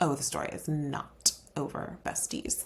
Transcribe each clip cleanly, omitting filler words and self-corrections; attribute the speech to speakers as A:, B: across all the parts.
A: Oh, the story is not over, besties.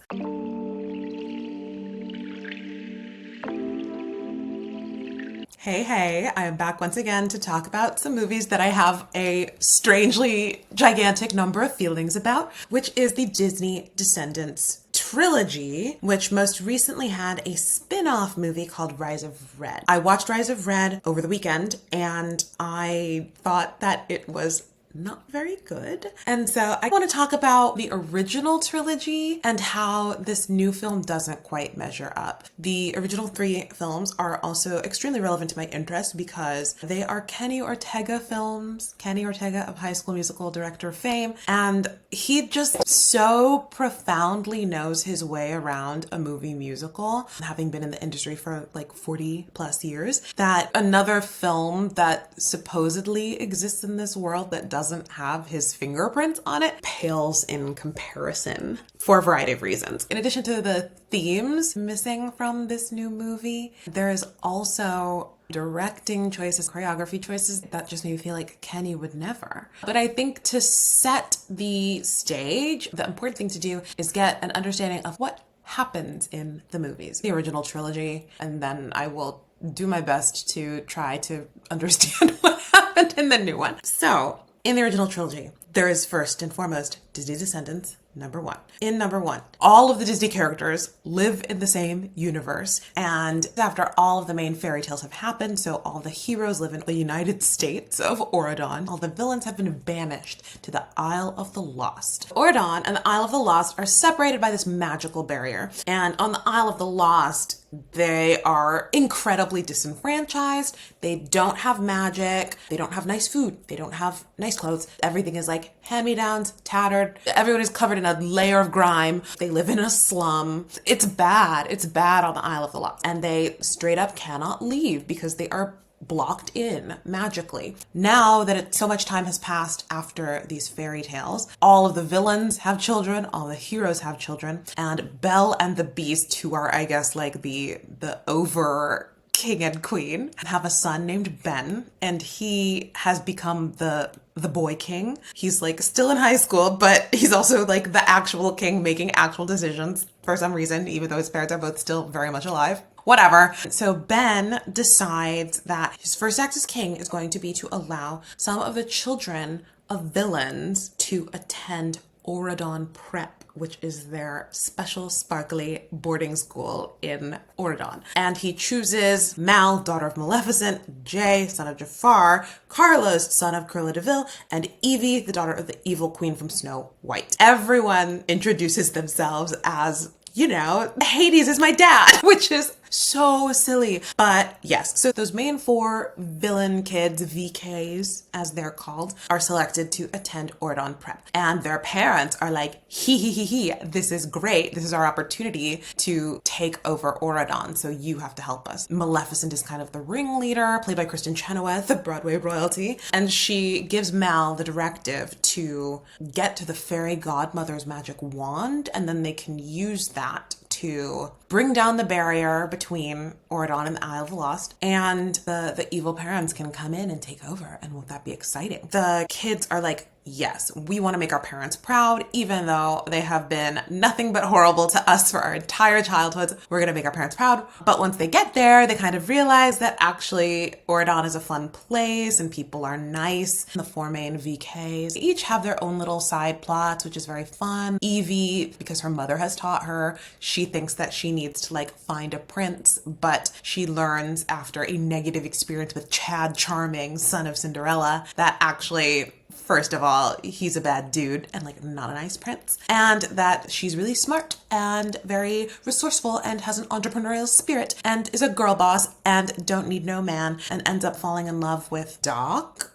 A: Hey, I am back once again to talk about some movies that I have a strangely gigantic number of feelings about, which is the Disney Descendants trilogy, which most recently had a spin-off movie called Rise of Red. I watched Rise of Red over the weekend and I thought that it was not very good. And so I want to talk about the original trilogy and how this new film doesn't quite measure up. The original 3 films are also extremely relevant to my interest because they are Kenny Ortega films, Kenny Ortega of High School Musical director fame, and he just so profoundly knows his way around a movie musical, having been in the industry for like 40 plus years, that another film that supposedly exists in this world that doesn't have his fingerprints on it pales in comparison for a variety of reasons. In addition to the themes missing from this new movie, there is also directing choices, choreography choices that just made me feel like Kenny would never. But I think to set the stage, the important thing to do is get an understanding of what happens in the movies, the original trilogy, and then I will do my best to try to understand what happened in the new one. So, in the original trilogy, there is first and foremost Disney Descendants, number 1. In number 1, all of the Disney characters live in the same universe, and after all of the main fairy tales have happened, so all the heroes live in the United States of Auradon, all the villains have been banished to the Isle of the Lost. Auradon and the Isle of the Lost are separated by this magical barrier, and on the Isle of the Lost, they are incredibly disenfranchised. They don't have magic. They don't have nice food. They don't have nice clothes. Everything is like hand-me-downs, tattered. Everyone is covered in a layer of grime. They live in a slum. It's bad. It's bad on the Isle of the Lost. And they straight up cannot leave because they are blocked in magically. Now that so much time has passed after these fairy tales, all of the villains have children, all the heroes have children, and Belle and the Beast, who are, I guess, like the over king and queen, have a son named Ben, and he has become the boy king. He's like still in high school, but he's also like the actual king making actual decisions for some reason, even though his parents are both still very much alive. Whatever. So Ben decides that his first act as king is going to be to allow some of the children of villains to attend Auradon Prep, which is their special sparkly boarding school in Auradon. And he chooses Mal, daughter of Maleficent, Jay, son of Jafar, Carlos, son of Cruella de Vil, and Evie, the daughter of the evil queen from Snow White. Everyone introduces themselves as, you know, Hades is my dad, which is so silly. But yes, so those main 4 villain kids, VKs as they're called, are selected to attend Auradon Prep. And their parents are like, he, this is great. This is our opportunity to take over Auradon, so you have to help us. Maleficent is kind of the ringleader, played by Kristen Chenoweth, the Broadway royalty. And she gives Mal the directive to get to the fairy godmother's magic wand, and then they can use that to bring down the barrier between Auradon and the Isle of the Lost, and the evil parents can come in and take over, and won't that be exciting? The kids are like, yes, we want to make our parents proud, even though they have been nothing but horrible to us for our entire childhoods. We're going to make our parents proud. But once they get there, they kind of realize that actually Auradon is a fun place and people are nice. The 4 main VKs each have their own little side plots, which is very fun. Evie, because her mother has taught her, she thinks that she needs to like find a prince, but she learns after a negative experience with Chad Charming, son of Cinderella, that actually, first of all, he's a bad dude and like not a nice prince, and that she's really smart and very resourceful and has an entrepreneurial spirit and is a girl boss and don't need no man, and ends up falling in love with Doc,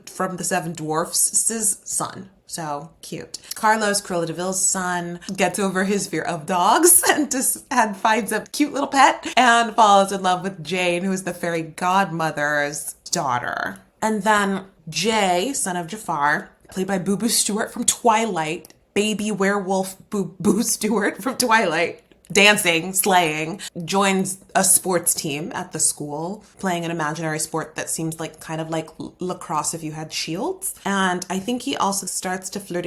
A: from the 7 Dwarfs' son. So cute. Carlos, Cruella de Vil's son, gets over his fear of dogs and finds a cute little pet and falls in love with Jane, who is the fairy godmother's daughter. And then Jay, son of Jafar, played by Boo Boo Stewart from Twilight, baby werewolf Boo Boo Stewart from Twilight, dancing, slaying, joins a sports team at the school, playing an imaginary sport that seems like kind of like lacrosse if you had shields. And I think he also starts to flirt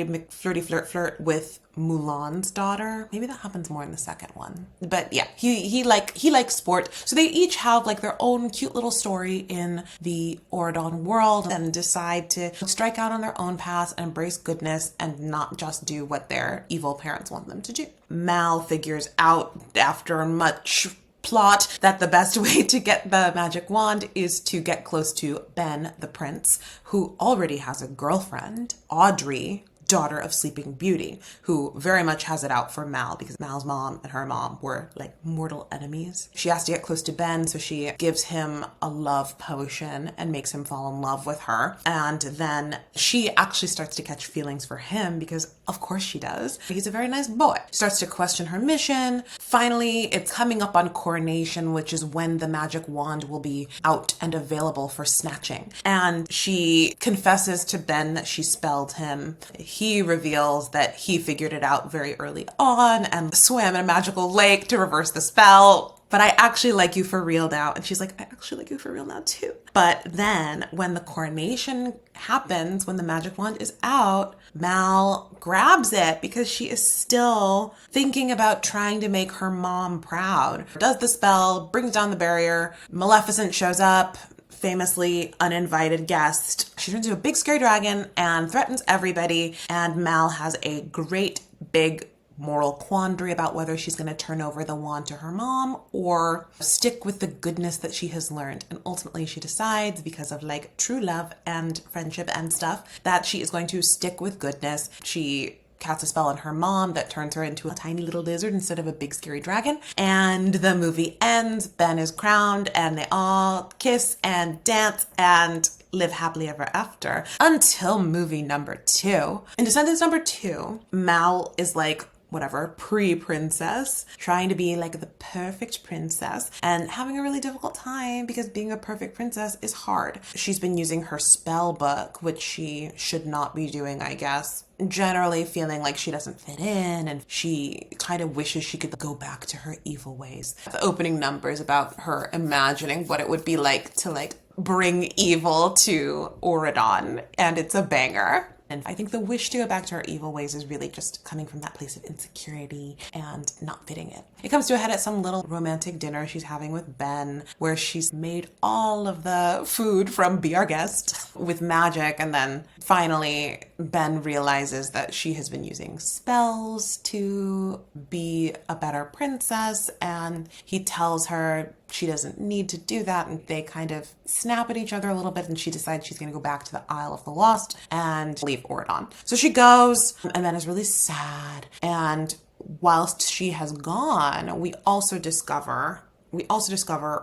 A: with Mulan's daughter. Maybe that happens more in the second one. But yeah, he likes sport. So they each have like their own cute little story in the Auradon world and decide to strike out on their own paths and embrace goodness and not just do what their evil parents want them to do. Mal figures out after much plot that the best way to get the magic wand is to get close to Ben the prince, who already has a girlfriend, Audrey, daughter of Sleeping Beauty, who very much has it out for Mal because Mal's mom and her mom were like mortal enemies. She has to get close to Ben, so she gives him a love potion and makes him fall in love with her. And then she actually starts to catch feelings for him because of course she does. He's a very nice boy. Starts to question her mission. Finally, it's coming up on coronation, which is when the magic wand will be out and available for snatching. And she confesses to Ben that she spelled him. He reveals that he figured it out very early on and swam in a magical lake to reverse the spell. But I actually like you for real now. And she's like, I actually like you for real now too. But then when the coronation happens, when the magic wand is out, Mal grabs it because she is still thinking about trying to make her mom proud. Does the spell, brings down the barrier. Maleficent shows up. Famously uninvited guest. She turns into a big scary dragon and threatens everybody. And Mal has a great big moral quandary about whether she's going to turn over the wand to her mom or stick with the goodness that she has learned. And ultimately she decides, because of like true love and friendship and stuff, that she is going to stick with goodness. She casts a spell on her mom that turns her into a tiny little lizard instead of a big scary dragon. And the movie ends. Ben is crowned and they all kiss and dance and live happily ever after until movie number 2. In Descendants number 2, Mal is like whatever, pre-princess, trying to be like the perfect princess and having a really difficult time because being a perfect princess is hard. She's been using her spell book, which she should not be doing, I guess. Generally feeling like she doesn't fit in and she kind of wishes she could go back to her evil ways. The opening number is about her imagining what it would be like to like bring evil to Auradon, and it's a banger. And I think the wish to go back to her evil ways is really just coming from that place of insecurity and not fitting in. It comes to a head at some little romantic dinner she's having with Ben, where she's made all of the food from Be Our Guest with magic. And then finally, Ben realizes that she has been using spells to be a better princess. And he tells her she doesn't need to do that, and they kind of snap at each other a little bit, and she decides she's going to go back to the Isle of the Lost and leave Auradon. So she goes, and then is really sad. And whilst she has gone, we also discover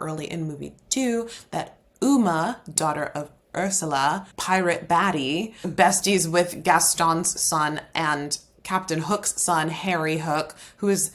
A: early in movie 2 that Uma, daughter of Ursula, pirate baddie, besties with Gaston's son and Captain Hook's son, Harry Hook, who is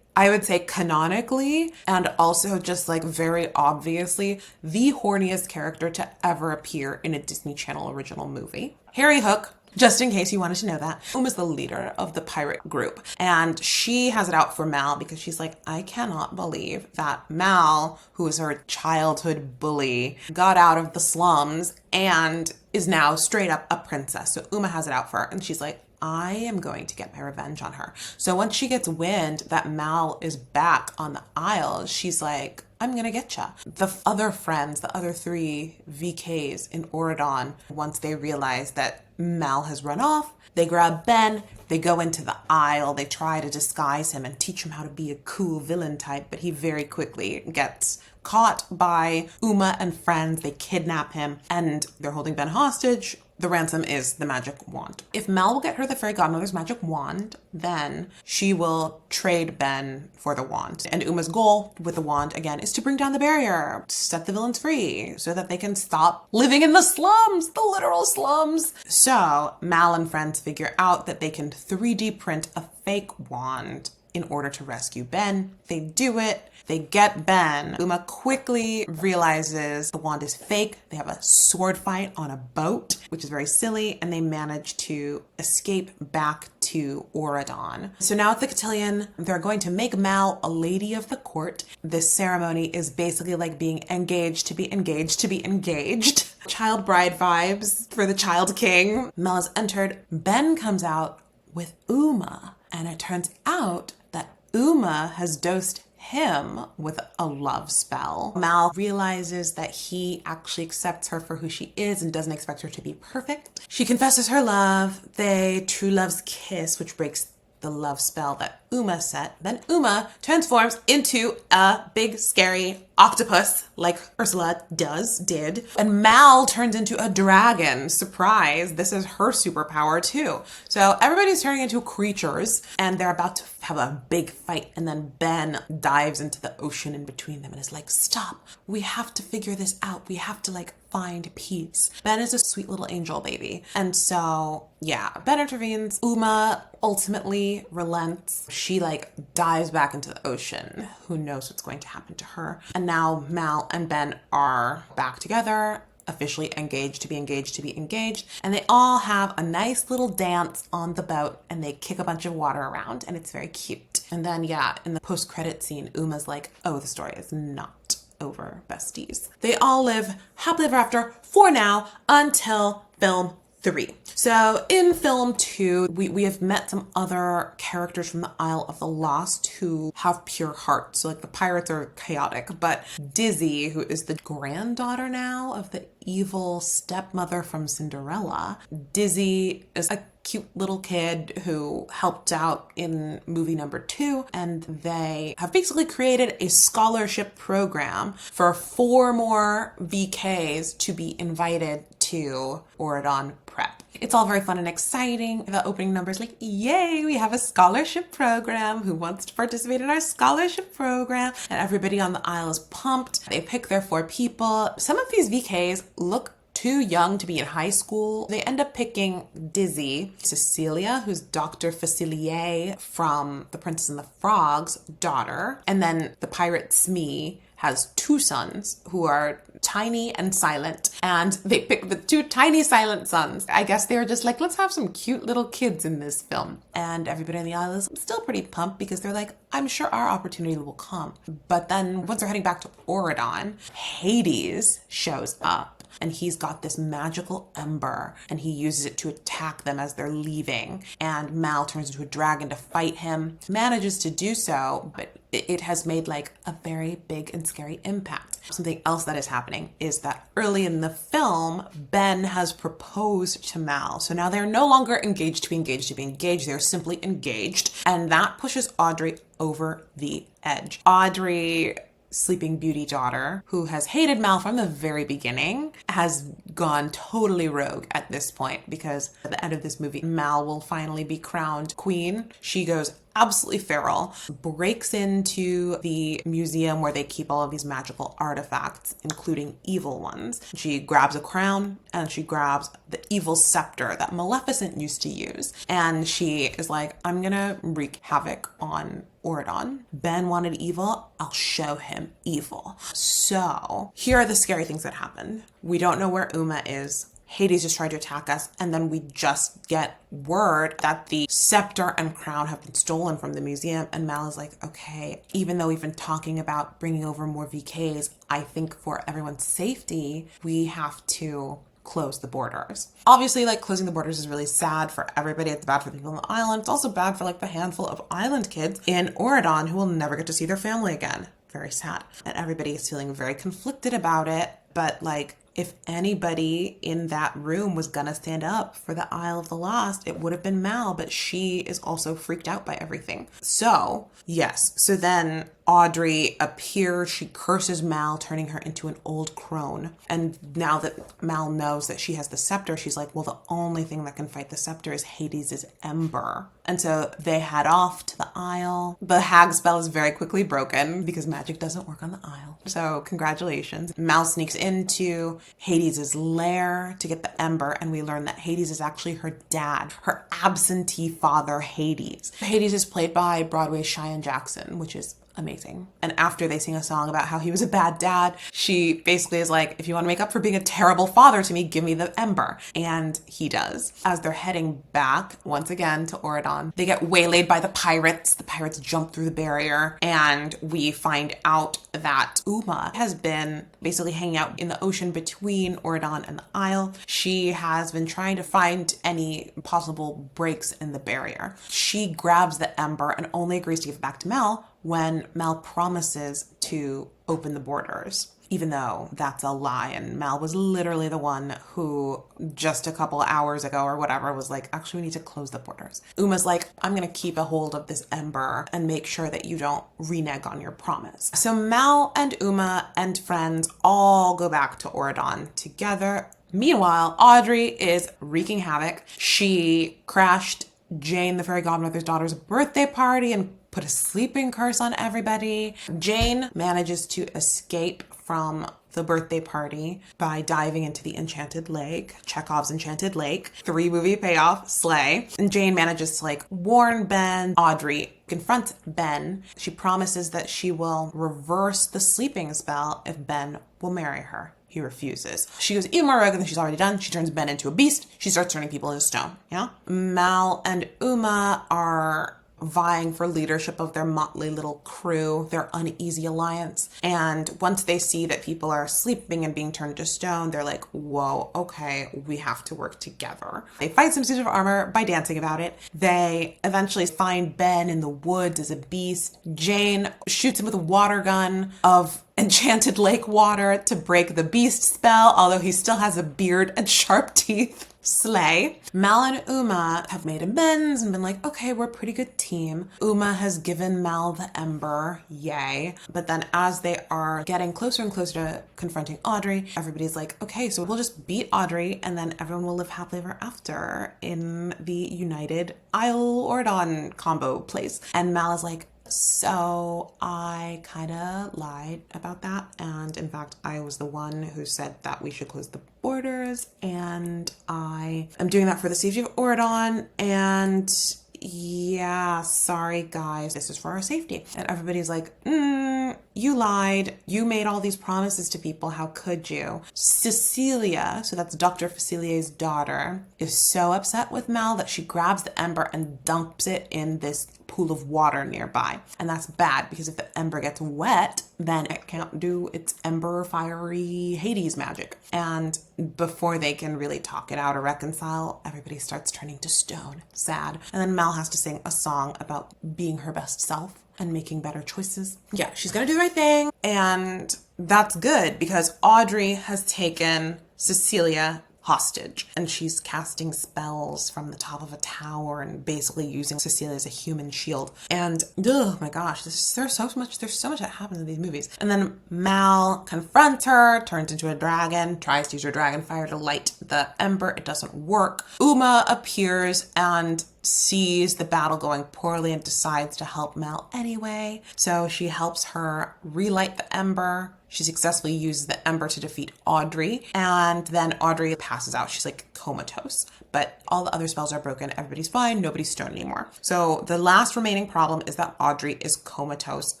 A: I would say canonically and also just like very obviously the horniest character to ever appear in a Disney Channel original movie. Harry Hook, just in case you wanted to know that, Uma's the leader of the pirate group. And she has it out for Mal because she's like, I cannot believe that Mal, who is her childhood bully, got out of the slums and is now straight up a princess. So Uma has it out for her. And she's like, I am going to get my revenge on her. So once she gets wind that Mal is back on the Isle, she's like, I'm going to get ya. The other friends, the other 3 VKs in Auradon, once they realize that Mal has run off, they grab Ben, they go into the Isle, they try to disguise him and teach him how to be a cool villain type, but he very quickly gets caught by Uma and friends. They kidnap him and they're holding Ben hostage. The ransom is the magic wand. If Mal will get her the fairy godmother's magic wand, then she will trade Ben for the wand. And Uma's goal with the wand, again, is to bring down the barrier, set the villains free so that they can stop living in the slums, the literal slums. So Mal and friends figure out that they can 3D print a fake wand in order to rescue Ben. They do it. They get Ben. Uma quickly realizes the wand is fake. They have a sword fight on a boat, which is very silly, and they manage to escape back to Auradon. So now at the cotillion, they're going to make Mal a lady of the court. This ceremony is basically like being engaged to be engaged to be engaged. Child bride vibes for the child king. Mal is entered. Ben comes out with Uma, and it turns out that Uma has dosed him with a love spell. Mal realizes that he actually accepts her for who she is and doesn't expect her to be perfect. She confesses her love. They true love's kiss, which breaks the love spell that Uma set. Then Uma transforms into a big scary octopus like Ursula did. And Mal turns into a dragon. Surprise, this is her superpower too. So everybody's turning into creatures and they're about to have a big fight. And then Ben dives into the ocean in between them and is like, stop, we have to figure this out. We have to like find peace. Ben is a sweet little angel baby. And so yeah, Ben intervenes. Uma ultimately relents. She like dives back into the ocean. Who knows what's going to happen to her? And now Mal and Ben are back together, officially engaged to be engaged to be engaged. And they all have a nice little dance on the boat and they kick a bunch of water around and it's very cute. And then yeah, in the post-credit scene, Uma's like, oh, the story is not over, besties. They all live happily ever after for now until film 3. So in film 2, we have met some other characters from the Isle of the Lost who have pure hearts. So like the pirates are chaotic, but Dizzy, who is the granddaughter now of the evil stepmother from Cinderella. Dizzy is a cute little kid who helped out in movie number 2, and they have basically created a scholarship program for 4 more VKs to be invited to Auradon Prep. It's all very fun and exciting. The opening number is like, yay, we have a scholarship program. Who wants to participate in our scholarship program? And everybody on the Isle is pumped. They pick their 4 people. Some of these VKs look too young to be in high school. They end up picking Dizzy, Cecilia, who's Dr. Facilier from The Princess and the Frog's daughter. And then the pirate Smee has 2 sons who are tiny and silent, and they pick the 2 tiny silent sons. I guess they were just like, let's have some cute little kids in this film. And everybody on the island is still pretty pumped because they're like, I'm sure our opportunity will come. But then once they're heading back to Auradon, Hades shows up. And he's got this magical ember and he uses it to attack them as they're leaving. And Mal turns into a dragon to fight him, manages to do so, but it has made like a very big and scary impact. Something else that is happening is that early in the film, Ben has proposed to Mal. So now they're no longer engaged to be engaged to be engaged. They're simply engaged. And that pushes Audrey over the edge. Audrey, Sleeping Beauty daughter, who has hated Mal from the very beginning, has gone totally rogue at this point because at the end of this movie, Mal will finally be crowned queen. She goes absolutely feral, breaks into the museum where they keep all of these magical artifacts, including evil ones. She grabs a crown and she grabs the evil scepter that Maleficent used to use. And she is like, I'm gonna wreak havoc on Auradon. Ben wanted evil, I'll show him evil. So here are the scary things that happened. We don't know where Uma is. Hades just tried to attack us, and then we just get word that the scepter and crown have been stolen from the museum, and Mal is like, okay, even though we've been talking about bringing over more VKs, I think for everyone's safety, we have to close the borders. Obviously, like, closing the borders is really sad for everybody. It's bad for the people on the island. It's also bad for like the handful of island kids in Auradon who will never get to see their family again. Very sad. And everybody is feeling very conflicted about it, but like, if anybody in that room was gonna stand up for the Isle of the Lost, it would have been Mal, but she is also freaked out by everything. So, yes. So then Audrey appears, she curses Mal, turning her into an old crone. And now that Mal knows that she has the scepter, she's like, well, the only thing that can fight the scepter is Hades' ember. And so they head off to the Isle. The hag spell is very quickly broken because magic doesn't work on the Isle. So congratulations. Mal sneaks into Hades' lair to get the ember, and we learn that Hades is actually her dad, her absentee father, Hades. Hades is played by Broadway's Cheyenne Jackson, which is amazing. And after they sing a song about how he was a bad dad, she basically is like, if you want to make up for being a terrible father to me, give me the ember. And he does. As they're heading back once again to Auradon, they get waylaid by the pirates. The pirates jump through the barrier, and we find out that Uma has been basically hanging out in the ocean between Auradon and the Isle. She has been trying to find any possible breaks in the barrier. She grabs the ember and only agrees to give it back to Mel when Mel promises to open the borders, even though that's a lie. And Mel was literally the one who just a couple hours ago or whatever was like, actually, we need to close the borders. Uma's like, I'm going to keep a hold of this ember and make sure that you don't renege on your promise. So Mel and Uma and friends all go back to Auradon together. Meanwhile, Audrey is wreaking havoc. She crashed Jane, the fairy godmother's daughter's birthday party and put a sleeping curse on everybody. Jane manages to escape from the birthday party by diving into the Enchanted Lake, Chekhov's Enchanted Lake. 3-movie payoff, slay. And Jane manages to warn Ben. Audrey confronts Ben. She promises that she will reverse the sleeping spell if Ben will marry her. He refuses. She goes even more rogue than she's already done. She turns Ben into a beast. She starts turning people into stone. Yeah. Mal and Uma are vying for leadership of their motley little crew, their uneasy alliance. And once they see that people are sleeping and being turned to stone, they're like, whoa, okay, we have to work together. They fight some suits of armor by dancing about it. They eventually find Ben in the woods as a beast. Jane shoots him with a water gun of Enchanted Lake water to break the beast spell, although he still has a beard and sharp teeth. Slay. Mal and Uma have made amends and been like, okay, we're a pretty good team. Uma has given Mal the ember, yay. But then as they are getting closer and closer to confronting Audrey, everybody's like, okay, so we'll just beat Audrey and then everyone will live happily ever after in the United Isle Auradon combo place. And Mal is like, so I kind of lied about that. And in fact, I was the one who said that we should close the borders. And I am doing that for the safety of Auradon. And yeah, sorry guys, this is for our safety. And everybody's like, you lied. You made all these promises to people. How could you? Cecilia, so that's Dr. Facilier's daughter, is so upset with Mal that she grabs the ember and dumps it in this pool of water nearby. And that's bad because if the ember gets wet, then it can't do its ember fiery Hades magic. And before they can really talk it out or reconcile, everybody starts turning to stone. Sad. And then Mal has to sing a song about being her best self and making better choices. Yeah, she's gonna do the right thing. And that's good because Audrey has taken Cecilia hostage and she's casting spells from the top of a tower and basically using Cecilia as a human shield. And oh my gosh, there's so much that happens in these movies. And then Mal confronts her, turns into a dragon, tries to use her dragon fire to light the ember. It doesn't work. Uma appears and sees the battle going poorly and decides to help Mal anyway. So she helps her relight the ember. She successfully uses the ember to defeat Audrey, and then Audrey passes out. She's comatose, but all the other spells are broken. Everybody's fine. Nobody's stoned anymore. So the last remaining problem is that Audrey is comatose,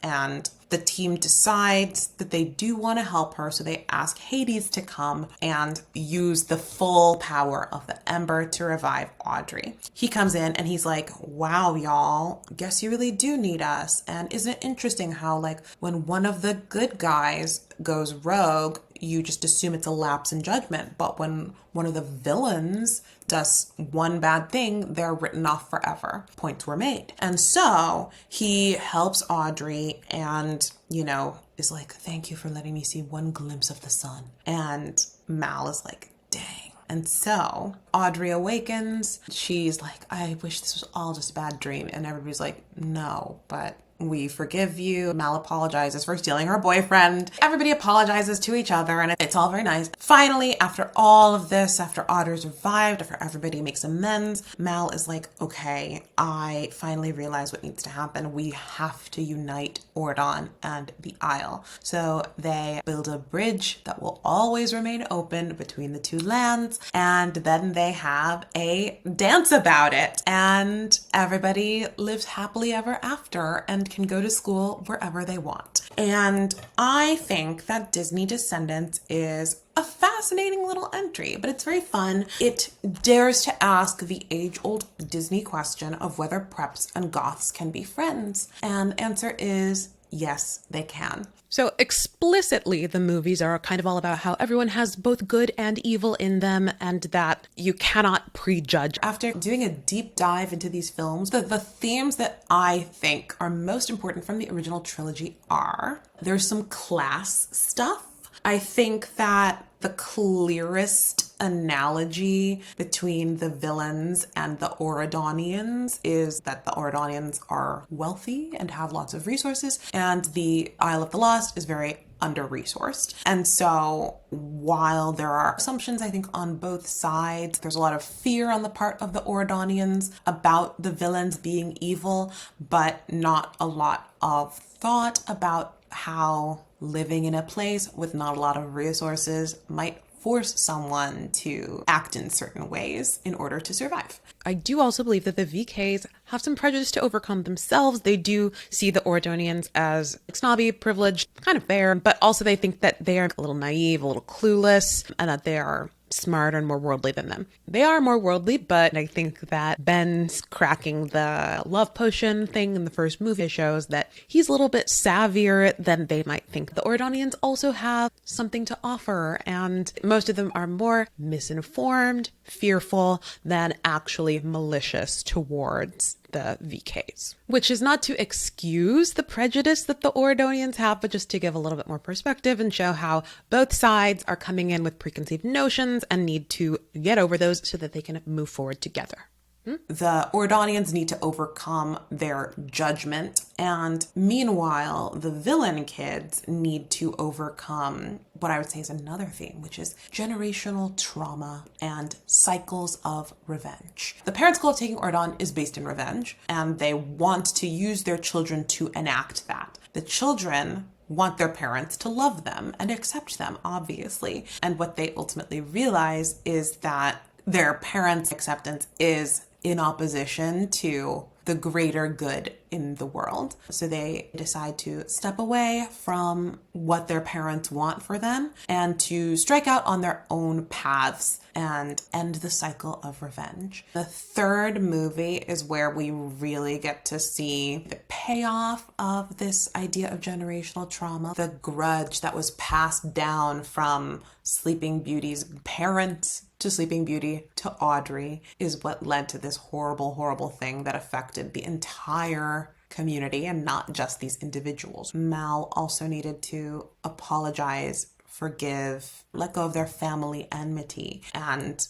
A: and the team decides that they do want to help her, so they ask Hades to come and use the full power of the ember to revive Audrey. He comes in and he's like, wow, y'all, guess you really do need us. And isn't it interesting how when one of the good guys goes rogue, you just assume it's a lapse in judgment. But when one of the villains does one bad thing, they're written off forever. Points were made. And so he helps Audrey and, is like, thank you for letting me see one glimpse of the sun. And Mal is like, dang. And so Audrey awakens. She's like, I wish this was all just a bad dream. And everybody's like, no, but we forgive you. Mal apologizes for stealing her boyfriend. Everybody apologizes to each other and it's all very nice. Finally, after all of this, after Audrey's revived, after everybody makes amends, Mal is like, okay, I finally realize what needs to happen. We have to unite Auradon and the Isle. So they build a bridge that will always remain open between the two lands. And then they have a dance about it. And everybody lives happily ever after. And and can go to school wherever they want. And I think that Disney Descendants is a fascinating little entry, but it's very fun. It dares to ask the age-old Disney question of whether preps and goths can be friends. And the answer is yes, they can. So explicitly, the movies are kind of all about how everyone has both good and evil in them, and that you cannot prejudge. After doing a deep dive into these films, the themes that I think are most important from the original trilogy are, there's some class stuff. I think that the clearest analogy between the villains and the Auradonians is that the Auradonians are wealthy and have lots of resources, and the Isle of the Lost is very under-resourced. And so while there are assumptions, I think, on both sides, there's a lot of fear on the part of the Auradonians about the villains being evil, but not a lot of thought about how living in a place with not a lot of resources might force someone to act in certain ways in order to survive. I do also believe that the VKs have some prejudice to overcome themselves. They do see the Auradonians as snobby, privileged, kind of fair, but also they think that they are a little naive, a little clueless, and that they are smarter and more worldly than them. They are more worldly, but I think that Ben's cracking the love potion thing in the first movie shows that he's a little bit savvier than they might think. The Auradonians also have something to offer, and most of them are more misinformed, fearful, than actually malicious towards the VKs, which is not to excuse the prejudice that the Auradonians have, but just to give a little bit more perspective and show how both sides are coming in with preconceived notions and need to get over those so that they can move forward together. The Auradonians need to overcome their judgment, and meanwhile, the villain kids need to overcome what I would say is another theme, which is generational trauma and cycles of revenge. The parents' goal of taking Auradon is based in revenge, and they want to use their children to enact that. The children want their parents to love them and accept them, obviously. And what they ultimately realize is that their parents' acceptance is in opposition to the greater good in the world. So they decide to step away from what their parents want for them and to strike out on their own paths and end the cycle of revenge. The third movie is where we really get to see the payoff of this idea of generational trauma, the grudge that was passed down from Sleeping Beauty's parents to Sleeping Beauty to Audrey is what led to this horrible, horrible thing that affected the entire community and not just these individuals. Mal also needed to apologize, forgive, let go of their family enmity, and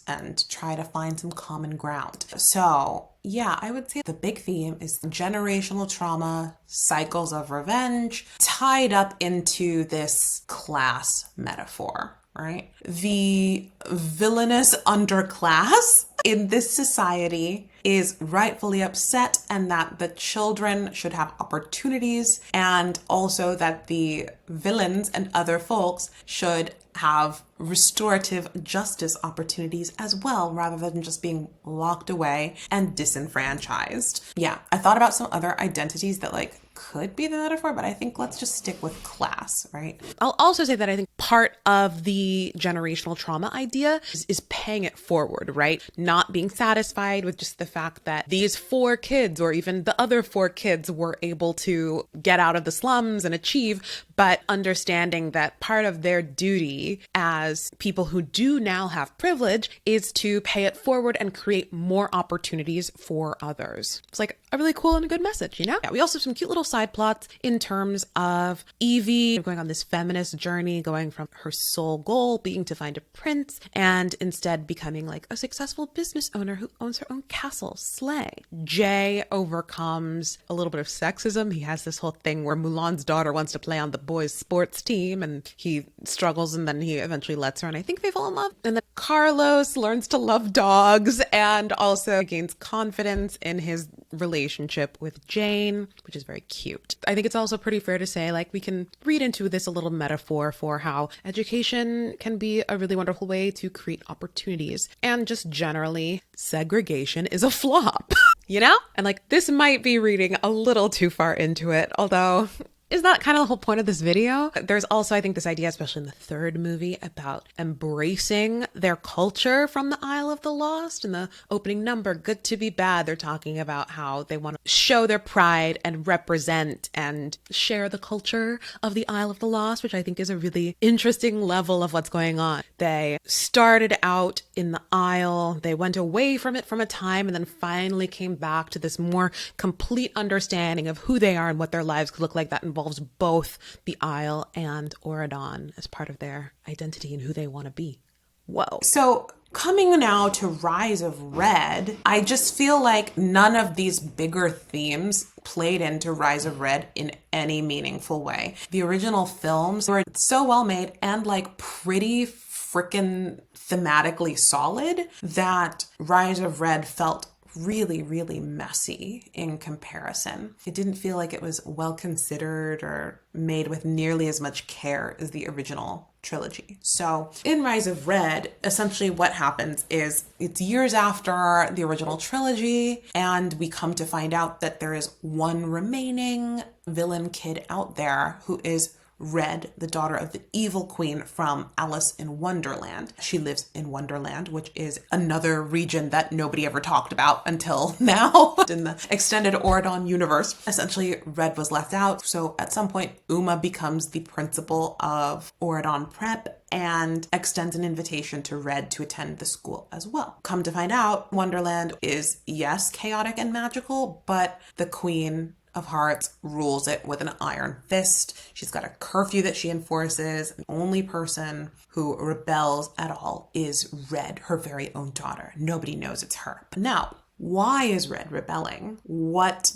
A: try to find some common ground. So yeah, I would say the big theme is generational trauma, cycles of revenge, tied up into this class metaphor. Right? The villainous underclass in this society is rightfully upset, and that the children should have opportunities, and also that the villains and other folks should have restorative justice opportunities as well, rather than just being locked away and disenfranchised. Yeah, I thought about some other identities that could be the metaphor, but I think let's just stick with class, right? I'll also say that I think part of the generational trauma idea is paying it forward, right? Not being satisfied with just the fact that these 4 kids or even the other 4 kids were able to get out of the slums and achieve, but understanding that part of their duty as people who do now have privilege is to pay it forward and create more opportunities for others. It's like a really cool and a good message, you know? Yeah, we also have some cute little side plots in terms of Evie going on this feminist journey, going from her sole goal being to find a prince and instead becoming a successful business owner who owns her own castle. Slay. Jay overcomes a little bit of sexism. He has this whole thing where Mulan's daughter wants to play on the boys' sports team and he struggles and then he eventually lets her and I think they fall in love. And then Carlos learns to love dogs and also gains confidence in his relationship with Jane, which is very cute. I think it's also pretty fair to say we can read into this a little metaphor for how education can be a really wonderful way to create opportunities, and just generally segregation is a flop. you know? And like, this might be reading a little too far into it, although is that kind of the whole point of this video? There's also, I think, this idea, especially in the third movie, about embracing their culture from the Isle of the Lost. In the opening number, Good to Be Bad, they're talking about how they want to show their pride and represent and share the culture of the Isle of the Lost, which I think is a really interesting level of what's going on. They started out in the Isle, they went away from it from a time, and then finally came back to this more complete understanding of who they are and what their lives could look like. That involves both the Isle and Auradon as part of their identity and who they want to be. Whoa. So coming now to Rise of Red, I just feel like none of these bigger themes played into Rise of Red in any meaningful way. The original films were so well made and like pretty freaking thematically solid that Rise of Red felt really, really messy in comparison. It didn't feel like it was well considered or made with nearly as much care as the original trilogy. So in Rise of Red, essentially what happens is it's years after the original trilogy, and we come to find out that there is one remaining villain kid out there who is Red, the daughter of the evil queen from Alice in Wonderland. She lives in Wonderland, which is another region that nobody ever talked about until now in the extended Auradon universe. Essentially, Red was left out. So at some point, Uma becomes the principal of Auradon Prep and extends an invitation to Red to attend the school as well. Come to find out, Wonderland is, yes, chaotic and magical, but the Queen of Hearts rules it with an iron fist. She's got a curfew that she enforces. The only person who rebels at all is Red, her very own daughter. Nobody knows it's her. But now, why is Red rebelling? What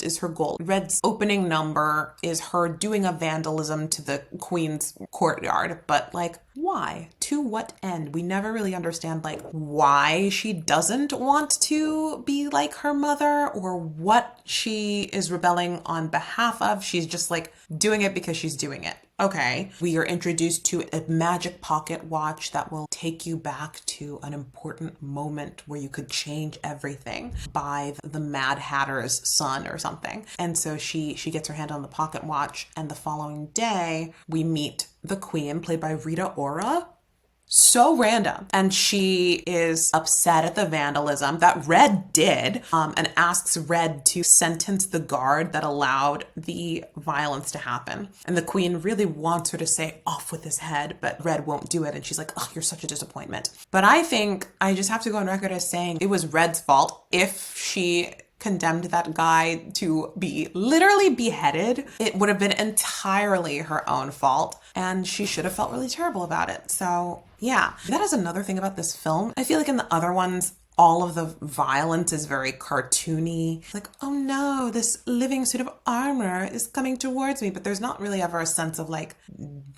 A: is her goal? Red's opening number is her doing a vandalism to the Queen's courtyard, but like, why? To what end? We never really understand like why she doesn't want to be like her mother or what she is rebelling on behalf of. She's just like doing it because she's doing it. Okay, we are introduced to a magic pocket watch that will take you back to an important moment where you could change everything by the Mad Hatter's son or something. And so she gets her hand on the pocket watch, and the following day we meet the Queen, played by Rita Ora. So random. And she is upset at the vandalism that Red did, and asks Red to sentence the guard that allowed the violence to happen. And the Queen really wants her to say, off with his head, but Red won't do it. And she's like, oh, you're such a disappointment. But I think I just have to go on record as saying it was Red's fault if she condemned that guy to be literally beheaded. It would have been entirely her own fault, and she should have felt really terrible about it. So yeah, that is another thing about this film. I feel like in the other ones, all of the violence is very cartoony. Like, oh no, this living suit of armor is coming towards me. But there's not really ever a sense of like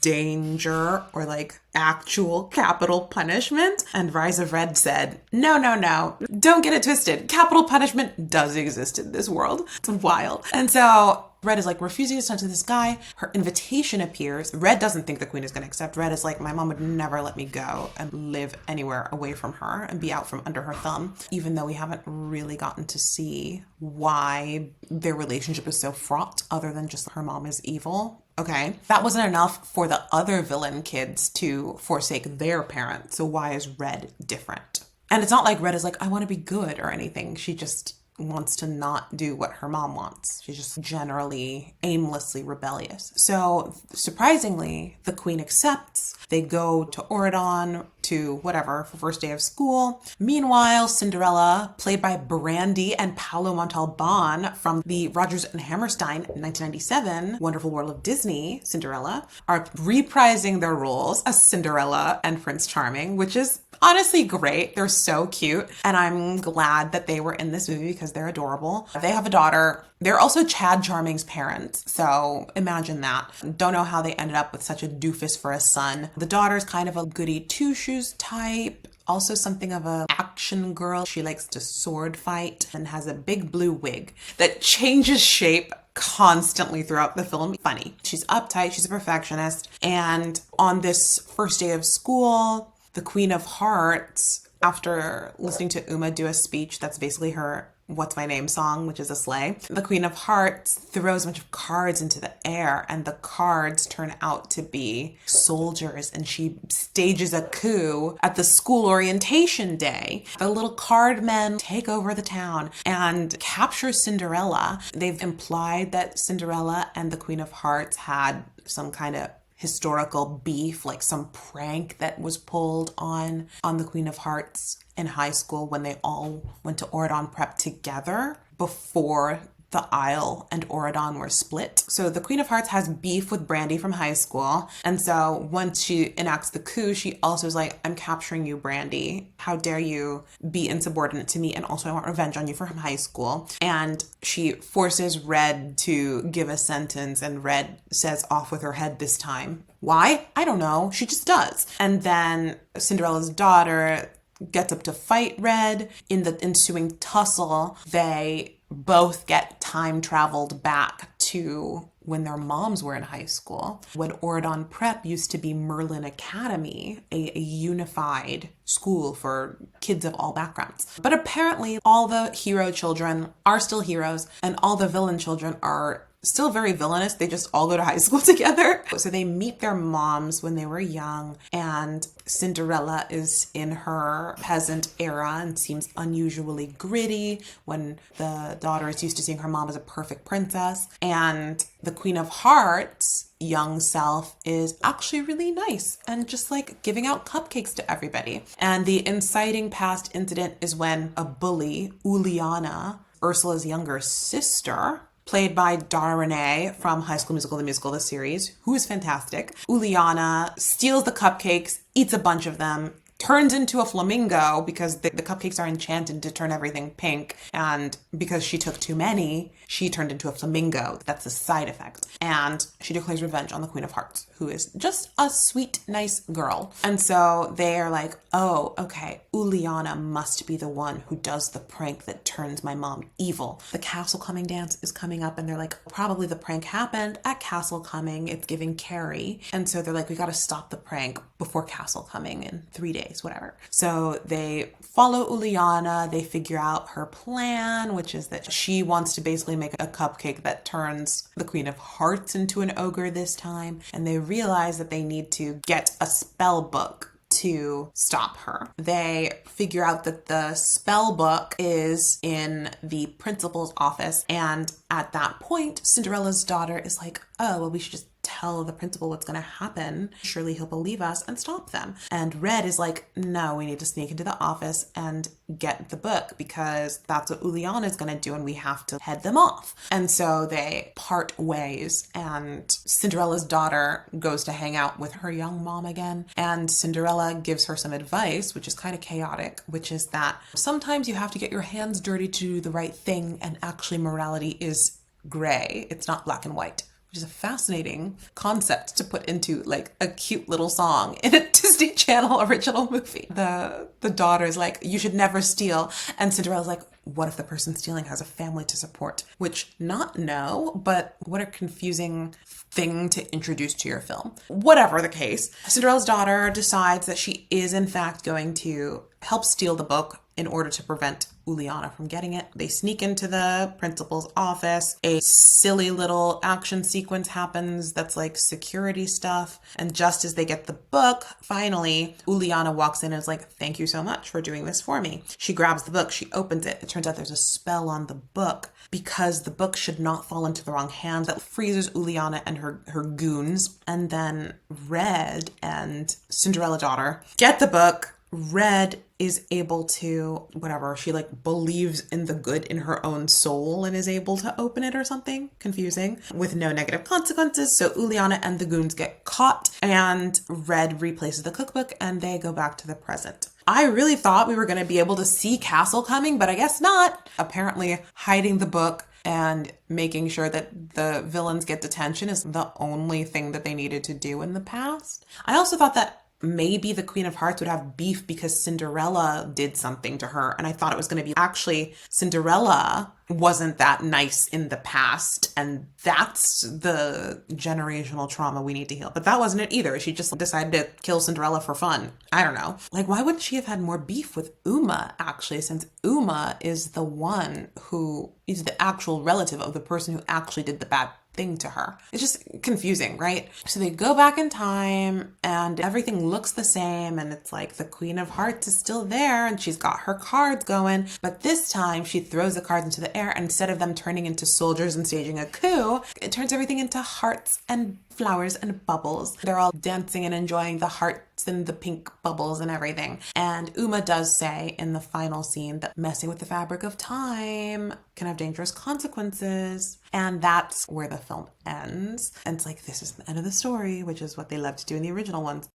A: danger or like actual capital punishment. And Rise of Red said, no, don't get it twisted. Capital punishment does exist in this world. It's wild. And so Red is like refusing to send to this guy. Her invitation appears. Red doesn't think the Queen is going to accept. Red is like, my mom would never let me go and live anywhere away from her and be out from under her thumb, even though we haven't really gotten to see why their relationship is so fraught other than just her mom is evil. Okay, that wasn't enough for the other villain kids to forsake their parents. So why is Red different? And it's not like Red is like, I want to be good or anything. She just wants to not do what her mom wants. She's just generally aimlessly rebellious. So surprisingly, the Queen accepts. They go to Auradon to whatever for first day of school. Meanwhile, Cinderella, played by Brandy and Paolo Montalban from the Rodgers and Hammerstein 1997 Wonderful World of Disney Cinderella, are reprising their roles as Cinderella and Prince Charming, which is honestly great. They're so cute. And I'm glad that they were in this movie because they're adorable. They have a daughter. They're also Chad Charming's parents. So imagine that. Don't know how they ended up with such a doofus for a son. The daughter's kind of a goody two-shoes type. Also something of a action girl. She likes to sword fight and has a big blue wig that changes shape constantly throughout the film. Funny. She's uptight. She's a perfectionist. And on this first day of school, the Queen of Hearts, after listening to Uma do a speech that's basically her What's My Name song, which is a sleigh. The Queen of Hearts throws a bunch of cards into the air, and the cards turn out to be soldiers, and she stages a coup at the school orientation day. The little card men take over the town and capture Cinderella. They've implied that Cinderella and the Queen of Hearts had some kind of historical beef, like some prank that was pulled on the Queen of Hearts in high school when they all went to Oridon Prep together before the Isle and Oridon were split. So the Queen of Hearts has beef with Brandy from high school. And so once she enacts the coup, she also is like, I'm capturing you, Brandy. How dare you be insubordinate to me? And also I want revenge on you from high school. And she forces Red to give a sentence, and Red says off with her head this time. Why? I don't know. She just does. And then Cinderella's daughter gets up to fight Red. In the ensuing tussle, they both get time traveled back to when their moms were in high school, when Oridon Prep used to be Merlin Academy, a unified school for kids of all backgrounds. But apparently all the hero children are still heroes, and all the villain children are still very villainous. They just all go to high school together. So they meet their moms when they were young, and Cinderella is in her peasant era and seems unusually gritty when the daughter is used to seeing her mom as a perfect princess. And the Queen of Hearts young self is actually really nice and just like giving out cupcakes to everybody. And the inciting past incident is when a bully, Uliana, Ursula's younger sister, played by Darnedest from High School Musical, the musical, the series, who is fantastic. Uliana steals the cupcakes, eats a bunch of them, turns into a flamingo because the cupcakes are enchanted to turn everything pink. And because she took too many, she turned into a flamingo. That's a side effect. And she declares revenge on the Queen of Hearts, who is just a sweet, nice girl. And so they are like, oh, okay, Uliana must be the one who does the prank that turns my mom evil. The Castle Coming dance is coming up, and they're like, probably the prank happened at Castle Coming. It's giving Carrie. And so they're like, we got to stop the prank before Castle Coming in 3 days, whatever. So they follow Uliana. They figure out her plan, which is that she wants to basically make a cupcake that turns the Queen of Hearts into an ogre this time. And they realize that they need to get a spell book to stop her. They figure out that the spell book is in the principal's office, and at that point, Cinderella's daughter is like, oh, well, we should just tell the principal what's going to happen. Surely he'll believe us and stop them. And Red is like, no, we need to sneak into the office and get the book because that's what Uliana is going to do and we have to head them off. And so they part ways, and Cinderella's daughter goes to hang out with her young mom again. And Cinderella gives her some advice, which is kind of chaotic, which is that sometimes you have to get your hands dirty to do the right thing, and actually morality is gray. It's not black and white, which is a fascinating concept to put into like a cute little song in a Disney Channel original movie. The daughter is like, you should never steal. And Cinderella's like, what if the person stealing has a family to support? Which, not no, but what a confusing thing to introduce to your film. Whatever the case, Cinderella's daughter decides that she is in fact going to help steal the book in order to prevent Uliana from getting it. They sneak into the principal's office. A silly little action sequence happens that's like security stuff. And just as they get the book, finally, Uliana walks in and is like, thank you so much for doing this for me. She grabs the book. She opens it. It turns out there's a spell on the book because the book should not fall into the wrong hands. That freezes Uliana and her goons. And then Red and Cinderella daughter get the book. Red is able to, whatever, she like believes in the good in her own soul and is able to open it or something. Confusing. With no negative consequences. So Uliana and the goons get caught, and Red replaces the cookbook and they go back to the present. I really thought we were going to be able to see Castle Coming, but I guess not. Apparently hiding the book and making sure that the villains get detention is the only thing that they needed to do in the past. I also thought that maybe the Queen of Hearts would have beef because Cinderella did something to her. And I thought it was going to be actually Cinderella wasn't that nice in the past. And that's the generational trauma we need to heal. But that wasn't it either. She just decided to kill Cinderella for fun. I don't know. Like, why wouldn't she have had more beef with Uma, actually, since Uma is the one who is the actual relative of the person who actually did the bad thing to her. It's just confusing, right? So they go back in time and everything looks the same, and it's like the Queen of Hearts is still there and she's got her cards going, but this time she throws the cards into the air, and instead of them turning into soldiers and staging a coup, it turns everything into hearts and flowers and bubbles. They're all dancing and enjoying the hearts and the pink bubbles and everything. And Uma does say in the final scene that messing with the fabric of time can have dangerous consequences. And that's where the film ends. And it's like, this is the end of the story, which is what they love to do in the original ones.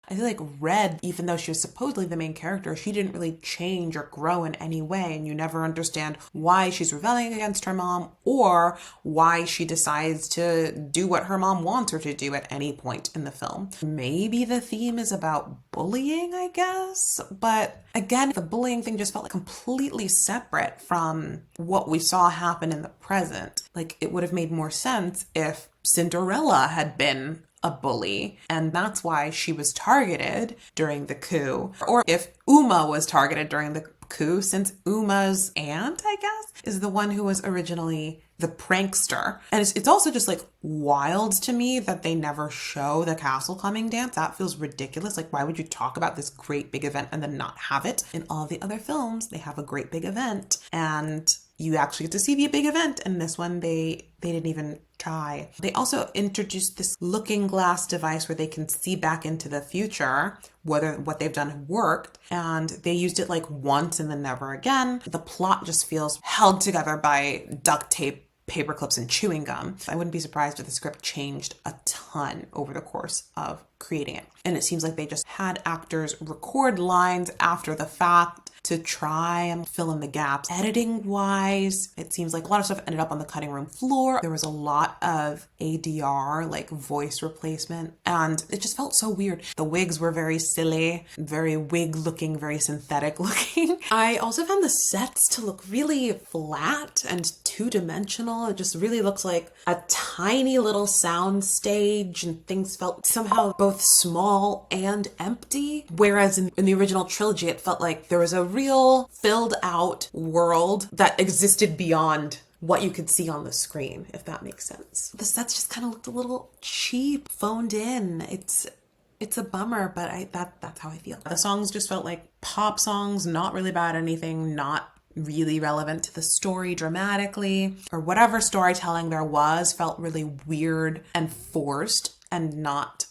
A: I feel like Red, even though she was supposedly the main character, she didn't really change or grow in any way, and you never understand why she's rebelling against her mom or why she decides to do what her mom wants her to do at any point in the film. Maybe the theme is about bullying, I guess, but again, the bullying thing just felt like completely separate from what we saw happen in the present. Like, it would have made more sense if Cinderella had been a bully, and that's why she was targeted during the coup. Or if Uma was targeted during the coup, since Uma's aunt, I guess, is the one who was originally the prankster. And it's also just like wild to me that they never show the castle coming dance. That feels ridiculous. Like, why would you talk about this great big event and then not have it? In all the other films, they have a great big event and you actually get to see the big event. And this one, they didn't even try. They also introduced this looking glass device where they can see back into the future, whether what they've done worked. And they used it like once and then never again. The plot just feels held together by duct tape, paper clips, and chewing gum. I wouldn't be surprised if the script changed a ton over the course of creating it. And it seems like they just had actors record lines after the fact to try and fill in the gaps. Editing wise, it seems like a lot of stuff ended up on the cutting room floor. There was a lot of ADR, like voice replacement, and it just felt so weird. The wigs were very silly, very wig looking, very synthetic looking. I also found the sets to look really flat and two-dimensional. It just really looks like a tiny little sound stage, and things felt somehow both small and empty. Whereas in the original trilogy, it felt like there was a real filled out world that existed beyond what you could see on the screen, if that makes sense. The sets just kind of looked a little cheap, phoned in. It's a bummer, but that's how I feel. The songs just felt like pop songs, not really about anything, not really relevant to the story dramatically, or whatever storytelling there was felt really weird and forced and not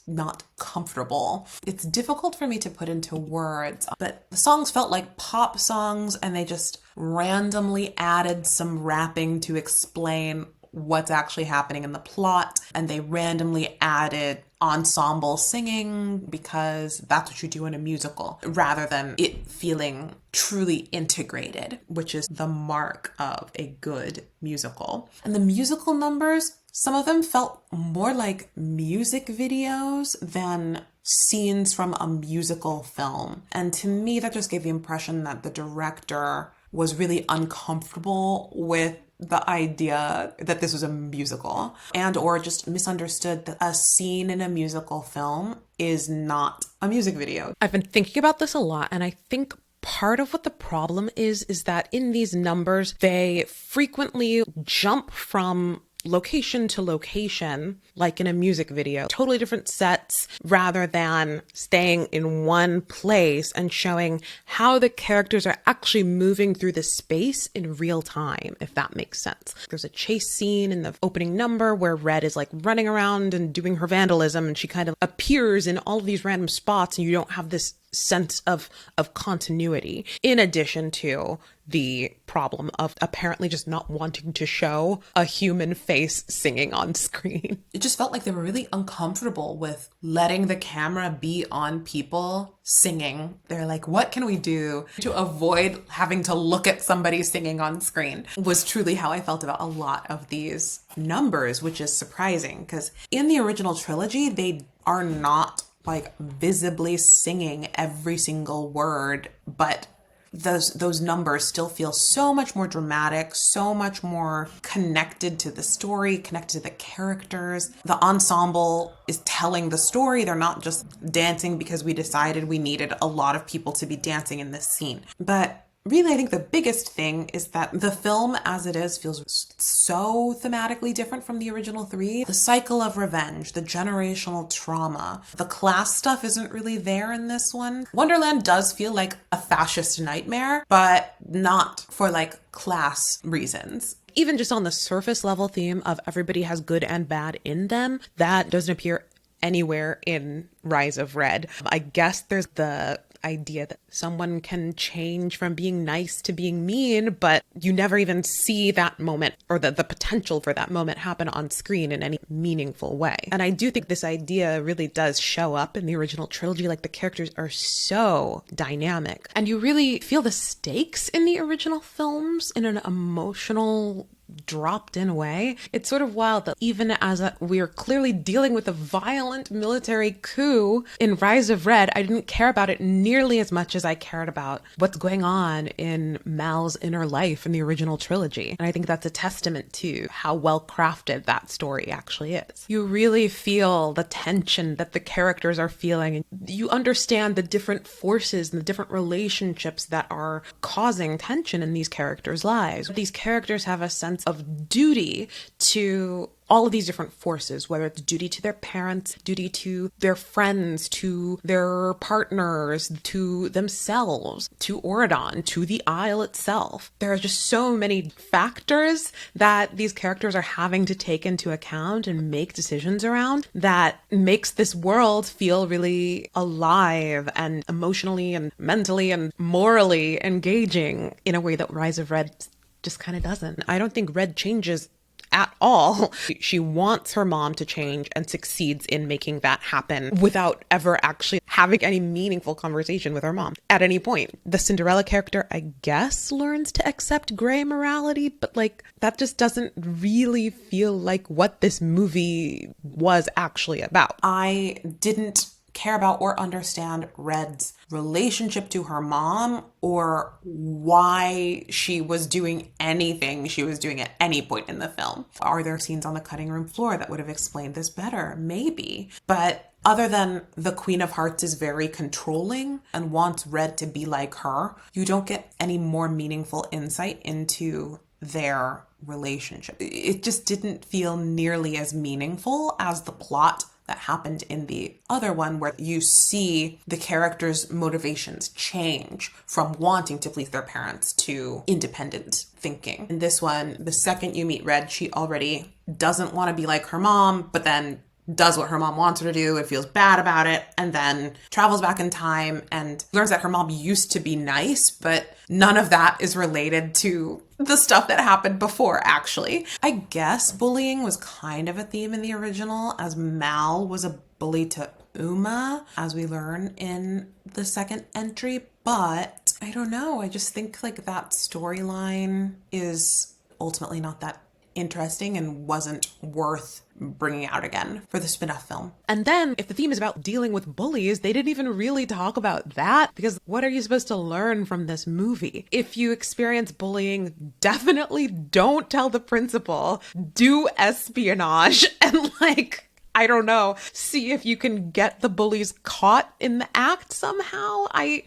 A: comfortable. It's difficult for me to put into words, but the songs felt like pop songs, and they just randomly added some rapping to explain what's actually happening in the plot, and they randomly added ensemble singing because that's what you do in a musical, rather than it feeling truly integrated, which is the mark of a good musical. And the musical numbers, some of them felt more like music videos than scenes from a musical film. And to me, that just gave the impression that the director was really uncomfortable with the idea that this was a musical, and or just misunderstood that a scene in a musical film is not a music video.
B: I've been thinking about this a lot, and I think part of what the problem is that in these numbers, they frequently jump from location to location, like in a music video, totally different sets, rather than staying in one place and showing how the characters are actually moving through the space in real time, if that makes sense. There's a chase scene in the opening number where Red is like running around and doing her vandalism, and she kind of appears in all of these random spots, and you don't have this sense of continuity, in addition to the problem of apparently just not wanting to show a human face singing on screen.
A: It just felt like they were really uncomfortable with letting the camera be on people singing. They're like, what can we do to avoid having to look at somebody singing on screen? Was truly how I felt about a lot of these numbers, which is surprising because in the original trilogy, they are not like visibly singing every single word, but those numbers still feel so much more dramatic, so much more connected to the story, connected to the characters. The ensemble is telling the story. They're not just dancing because we decided we needed a lot of people to be dancing in this scene. But really, I think the biggest thing is that the film as it is feels so thematically different from the original three. The cycle of revenge, the generational trauma, the class stuff isn't really there in this one. Wonderland does feel like a fascist nightmare, but not for like class reasons.
B: Even just on the surface level theme of everybody has good and bad in them, that doesn't appear anywhere in Rise of Red. I guess there's the idea that someone can change from being nice to being mean, but you never even see that moment or the potential for that moment happen on screen in any meaningful way. And I do think this idea really does show up in the original trilogy. Like the characters are so dynamic and you really feel the stakes in the original films in an emotional dropped in way. It's sort of wild that even as we're clearly dealing with a violent military coup in Rise of Red, I didn't care about it nearly as much as I cared about what's going on in Mal's inner life in the original trilogy. And I think that's a testament to how well crafted that story actually is. You really feel the tension that the characters are feeling, and you understand the different forces and the different relationships that are causing tension in these characters' lives. These characters have a sense of duty to all of these different forces, whether it's duty to their parents, duty to their friends, to their partners, to themselves, to Auradon, to the Isle itself. There are just so many factors that these characters are having to take into account and make decisions around that makes this world feel really alive and emotionally and mentally and morally engaging in a way that Rise of Red just kind of doesn't. I don't think Red changes at all. She wants her mom to change and succeeds in making that happen without ever actually having any meaningful conversation with her mom at any point. The Cinderella character, I guess, learns to accept gray morality, but like that just doesn't really feel like what this movie was actually about.
A: I didn't care about or understand Red's relationship to her mom or why she was doing anything she was doing at any point in the film. Are there scenes on the cutting room floor that would have explained this better? Maybe. But other than the Queen of Hearts is very controlling and wants Red to be like her, you don't get any more meaningful insight into their relationship. It just didn't feel nearly as meaningful as the plot that happened in the other one, where you see the characters' motivations change from wanting to please their parents to independent thinking. In this one, the second you meet Red, she already doesn't want to be like her mom, but then does what her mom wants her to do and feels bad about it, and then travels back in time and learns that her mom used to be nice, but none of that is related to the stuff that happened before, actually. I guess bullying was kind of a theme in the original, as Mal was a bully to Uma, as we learn in the second entry, but I don't know. I just think like that storyline is ultimately not that interesting and wasn't worth bringing out again for the spin-off film.
B: And then if the theme is about dealing with bullies, they didn't even really talk about that, because what are you supposed to learn from this movie? If you experience bullying, definitely don't tell the principal. Do espionage and like, I don't know, see if you can get the bullies caught in the act somehow. I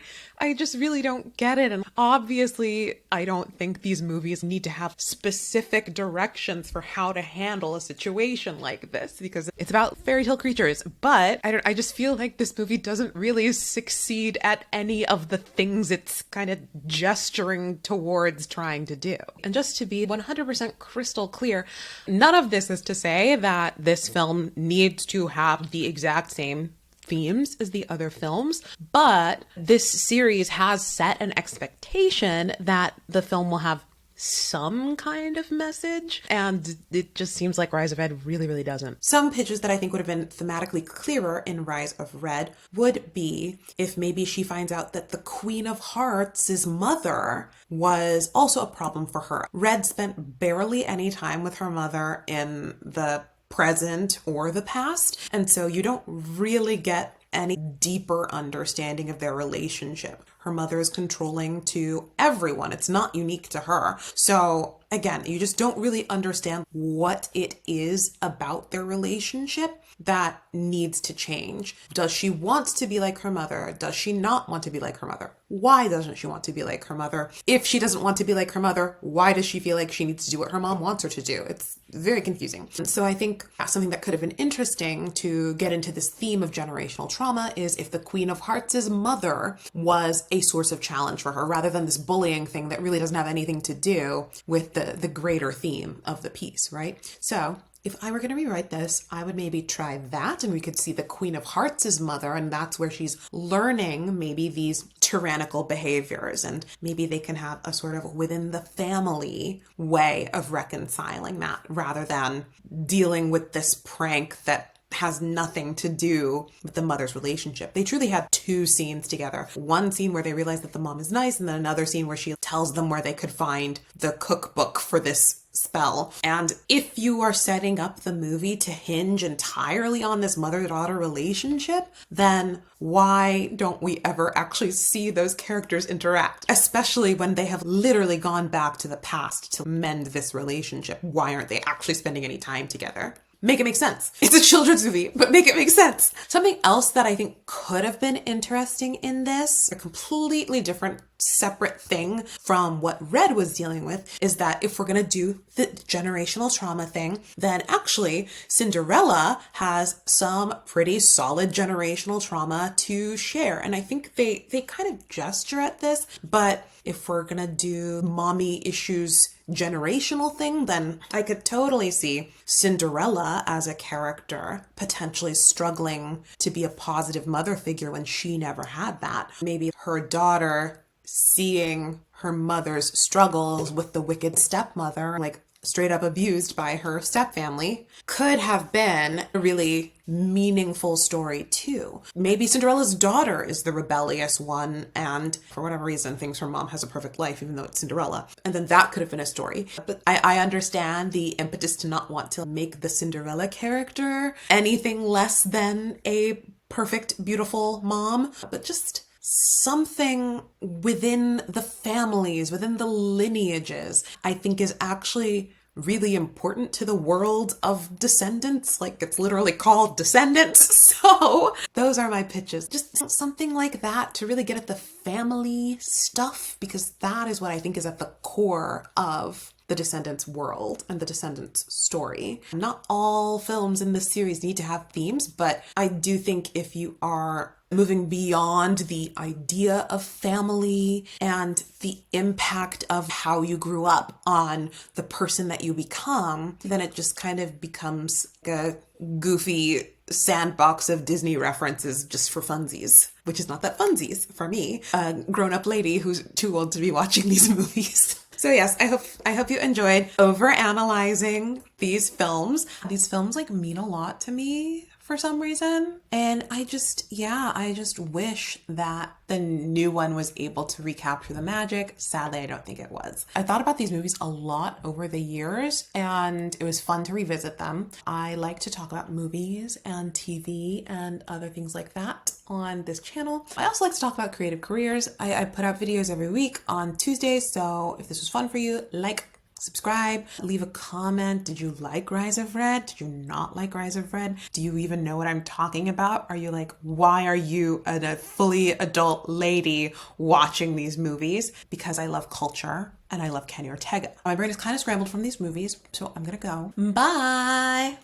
B: just really don't get it. And obviously, I don't think these movies need to have specific directions for how to handle a situation like this, because it's about fairy tale creatures. But I just feel like this movie doesn't really succeed at any of the things it's kind of gesturing towards trying to do. And just to be 100% crystal clear, none of this is to say that this film needs to have the exact same themes as the other films, but this series has set an expectation that the film will have some kind of message, and it just seems like Rise of Red really, really doesn't.
A: Some pitches that I think would have been thematically clearer in Rise of Red would be if maybe she finds out that the Queen of Hearts' mother was also a problem for her. Red spent barely any time with her mother in the present or the past, and so you don't really get any deeper understanding of their relationship. Her mother is controlling to everyone. It's not unique to her. So again, you just don't really understand what it is about their relationship that needs to change. Does she want to be like her mother? Does she not want to be like her mother? Why doesn't she want to be like her mother? If she doesn't want to be like her mother, why does she feel like she needs to do what her mom wants her to do? It's very confusing. And so I think something that could have been interesting to get into this theme of generational trauma is if the Queen of Hearts' mother was a source of challenge for her, rather than this bullying thing that really doesn't have anything to do with the greater theme of the piece, right? So if I were going to rewrite this, I would maybe try that, and we could see the Queen of Hearts' mother, and that's where she's learning maybe these tyrannical behaviors, and maybe they can have a sort of within the family way of reconciling that, rather than dealing with this prank that has nothing to do with the mother's relationship. They truly had two scenes together. One scene where they realize that the mom is nice, and then another scene where she tells them where they could find the cookbook for this spell. And if you are setting up the movie to hinge entirely on this mother-daughter relationship, then why don't we ever actually see those characters interact? Especially when they have literally gone back to the past to mend this relationship. Why aren't they actually spending any time together? Make it make sense. It's a children's movie, but make it make sense. Something else that I think could have been interesting in this, a completely different, separate thing from what Red was dealing with, is that if we're going to do the generational trauma thing, then actually Cinderella has some pretty solid generational trauma to share. And I think they kind of gesture at this, but if we're going to do mommy issues generational thing, then I could totally see Cinderella as a character potentially struggling to be a positive mother figure when she never had that. Maybe her daughter seeing her mother's struggles with the wicked stepmother, like straight up abused by her stepfamily, could have been a really meaningful story too. Maybe Cinderella's daughter is the rebellious one, and for whatever reason thinks her mom has a perfect life even though it's Cinderella. And then that could have been a story. But I understand the impetus to not want to make the Cinderella character anything less than a perfect, beautiful mom, but just something within the families, within the lineages, I think is actually really important to the world of Descendants. Like, it's literally called Descendants. So those are my pitches. Just something like that to really get at the family stuff, because that is what I think is at the core of the Descendants world and the Descendants story. Not all films in this series need to have themes, but I do think if you are moving beyond the idea of family and the impact of how you grew up on the person that you become, then it just kind of becomes like a goofy sandbox of Disney references just for funsies, which is not that funsies for me, a grown-up lady who's too old to be watching these movies. So yes, I hope you enjoyed overanalyzing these films. These films like mean a lot to me for some reason. And I just wish that the new one was able to recapture the magic. Sadly, I don't think it was. I thought about these movies a lot over the years, and it was fun to revisit them. I like to talk about movies and TV and other things like that on this channel. I also like to talk about creative careers. I put out videos every week on Tuesdays, so if this was fun for you, like, subscribe, leave a comment. Did you like Rise of Red? Did you not like Rise of Red? Do you even know what I'm talking about? Are you like, why are you a fully adult lady watching these movies? Because I love culture and I love Kenny Ortega. My brain is kind of scrambled from these movies, so I'm gonna go. Bye!